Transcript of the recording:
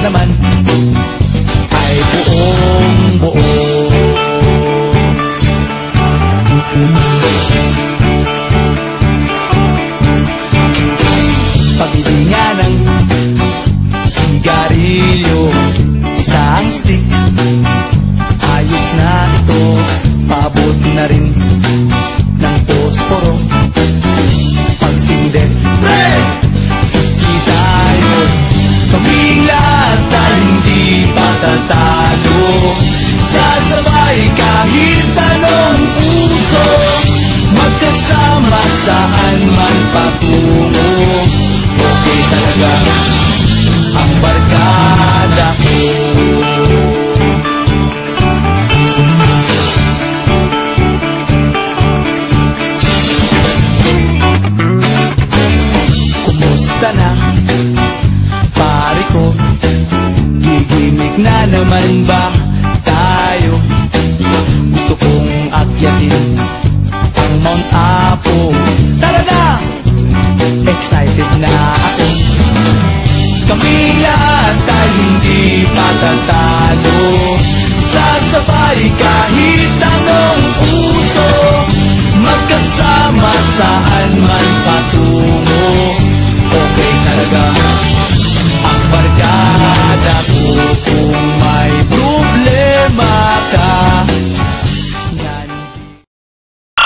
naman ay buong buo. Pabili nga ng sigarilyo, isang stick, ayos na ito. Paabot na rin ng posporo. Pagsinde, pre! 50 tayo, kaming lahat ay hindi patatalo. Sasabay kahit anong puso, magkasama saan man patungo. Okay talaga ang barkada ko. Kumusta na, pare ko? Gigimik na naman ba tayo? Gusto kong akyatin ang Mount Apo. Tara na! Excited na ako. Kami lahat ay hindi patatalo. Sasabay kahit anong puso, magkasama saan man patungo.